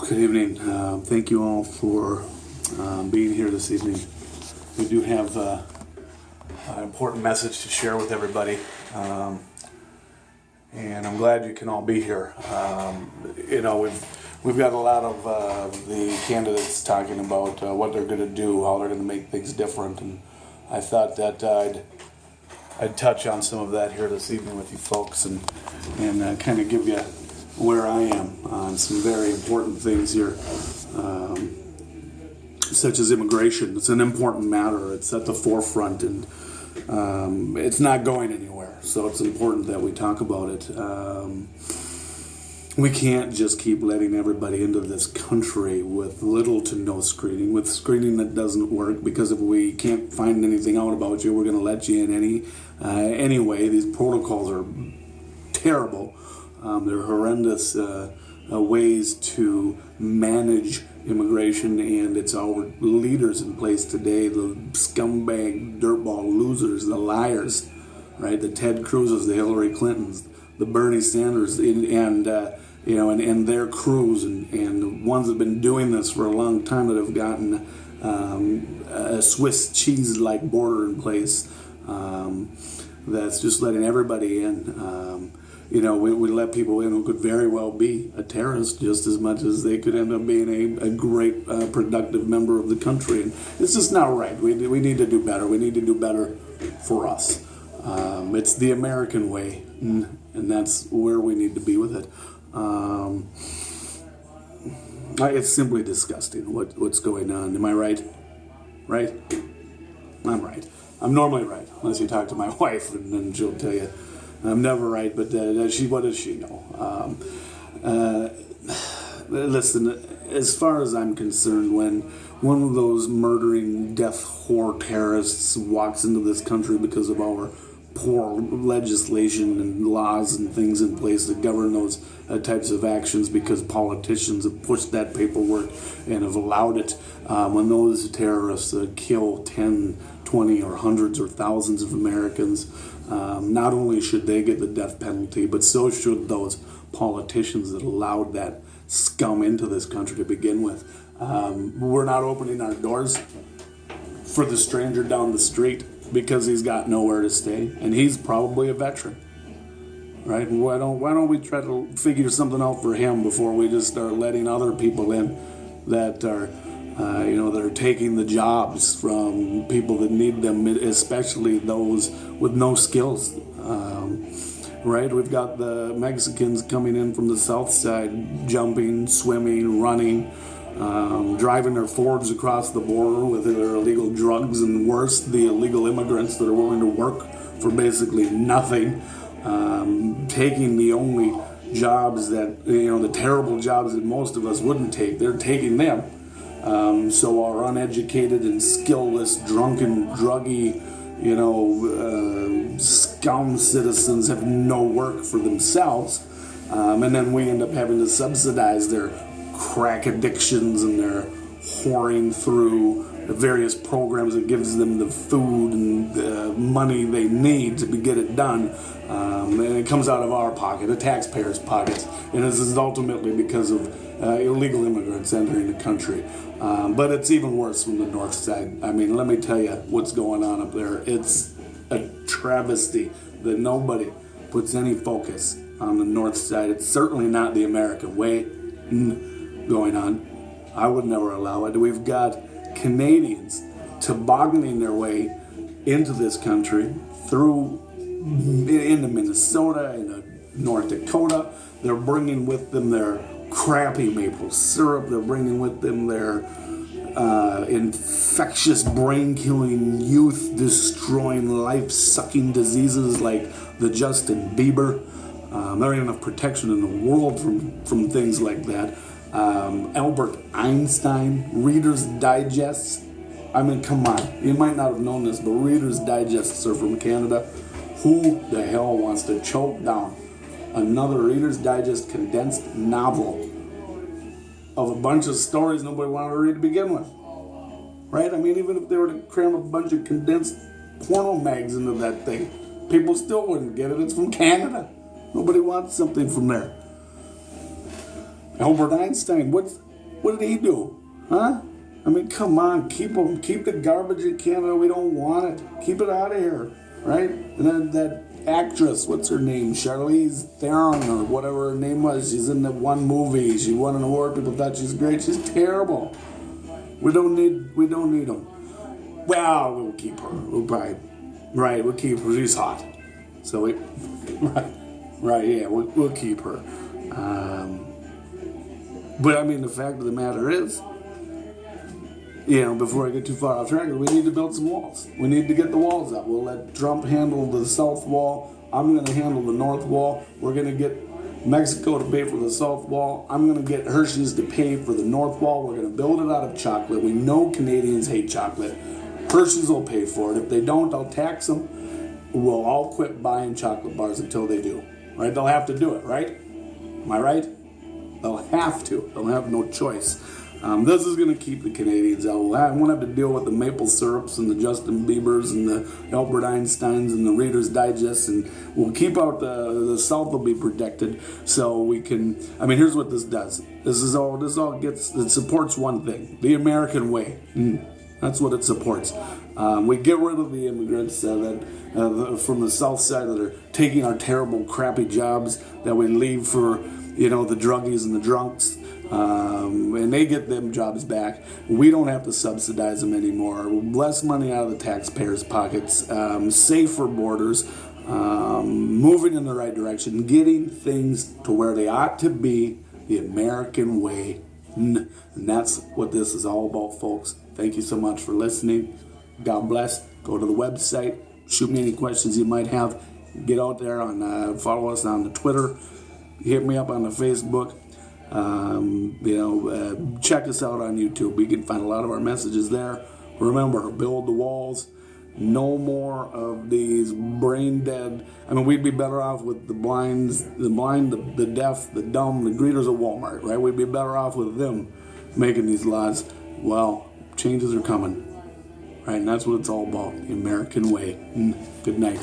Good evening. Thank you all for being here this evening. We do have an important message to share with everybody, and I'm glad you can all be here. We've got a lot of the candidates talking about what they're going to do, how they're going to make things different, and I thought that I'd touch on some of that here this evening with you folks, and kind of give you where I am on some very important things here, such as immigration. It's an important matter. It's at the forefront, and it's not going anywhere. So it's important that we talk about it. We can't just keep letting everybody into this country with little to no screening, with screening that doesn't work, because if we can't find anything out about you, we're going to let you in anyway. These protocols are terrible. They're horrendous ways to manage immigration, and it's our leaders in place today, the scumbag, dirtball losers, the liars, right? The Ted Cruzes, the Hillary Clintons, the Bernie Sanders, and their crews, and the ones that have been doing this for a long time, that have gotten a Swiss cheese-like border in place that's just letting everybody in. We let people in who could very well be a terrorist just as much as they could end up being a great, productive member of the country. And it's just not right. We need to do better. We need to do better for us. It's the American way, and that's where we need to be with it. It's simply disgusting what's going on. Am I right? Right? I'm right. I'm normally right, unless you talk to my wife, and then she'll tell you I'm never right, but what does she know? Listen, as far as I'm concerned, when one of those murdering death whore terrorists walks into this country because of our poor legislation and laws and things in place that govern those types of actions, because politicians have pushed that paperwork and have allowed it, when those terrorists kill 10, 20, or hundreds or thousands of Americans, not only should they get the death penalty, but so should those politicians that allowed that scum into this country to begin with. We're not opening our doors for the stranger down the street because he's got nowhere to stay, and he's probably a veteran, right? Why don't we try to figure something out for him before we just start letting other people in that are that are taking the jobs from people that need them, especially those with no skills, right? We've got the Mexicans coming in from the south side, jumping, swimming, running, driving their Fords across the border with their illegal drugs, and worse, the illegal immigrants that are willing to work for basically nothing, taking the only jobs that, the terrible jobs that most of us wouldn't take. They're taking them. So our uneducated and skillless, drunken, druggy, scum citizens have no work for themselves, and then we end up having to subsidize their crack addictions and their whoring through the various programs that gives them the food and the money they need to get it done. And it comes out of our pocket, the taxpayers' pockets, and this is ultimately because of illegal immigrants entering the country. But it's even worse from the north side. I mean, let me tell you what's going on up there. It's a travesty that nobody puts any focus on the north side. It's certainly not the American way going on. I would never allow it. We've got Canadians tobogganing their way into this country into Minnesota, into North Dakota. They're bringing with them their crappy maple syrup. They're bringing with them their infectious, brain-killing, youth-destroying, life-sucking diseases like the Justin Bieber. There ain't enough protection in the world from things like that. Albert Einstein, Reader's Digests. I mean, come on. You might not have known this, but Reader's Digests are from Canada. Who the hell wants to choke down another Reader's Digest condensed novel of a bunch of stories nobody wanted to read to begin with? Right? I mean, even if they were to cram a bunch of condensed porno mags into that thing, people still wouldn't get it. It's from Canada. Nobody wants something from there. Albert Einstein, What did he do? Huh? I mean, come on, keep the garbage in Canada. We don't want it. Keep it out of here, right? And then that actress, what's her name? Charlize Theron or whatever her name was. She's in that one movie. She won an award. People thought she's great. She's terrible. We don't need them. Well, we'll keep her. We'll keep her. She's hot. So we'll keep her. But I mean, the fact of the matter is, before I get too far off track, we need to build some walls. We need to get the walls up. We'll let Trump handle the south wall. I'm going to handle the north wall. We're going to get Mexico to pay for the south wall. I'm going to get Hershey's to pay for the north wall. We're going to build it out of chocolate. We know Canadians hate chocolate. Hershey's will pay for it. If they don't, I'll tax them. We'll all quit buying chocolate bars until they do. Right? They'll have to do it, right? Am I right? They'll have to. They'll have no choice. This is going to keep the Canadians out. I won't have to deal with the maple syrups and the Justin Biebers and the Albert Einsteins and the Reader's Digest, and we'll keep out the South will be protected so we can. I mean, here's what this does. It supports one thing: the American way. That's what it supports. We get rid of the immigrants from the South side that are taking our terrible, crappy jobs that we leave for, the druggies and the drunks. And they get them jobs back. We don't have to subsidize them anymore. Less money out of the taxpayers' pockets. Safer borders. Moving in the right direction. Getting things to where they ought to be the American way. And that's what this is all about, folks. Thank you so much for listening. God bless. Go to the website. Shoot me any questions you might have. Get out there and follow us on the Twitter. Hit me up on the Facebook. Check us out on YouTube. We can find a lot of our messages there. Remember, build the walls. No more of these brain dead. I mean, we'd be better off with the blind, the deaf, the dumb, the greeters of Walmart, right? We'd be better off with them making these laws. Well, changes are coming, right? And that's what it's all about, the American way. Good night.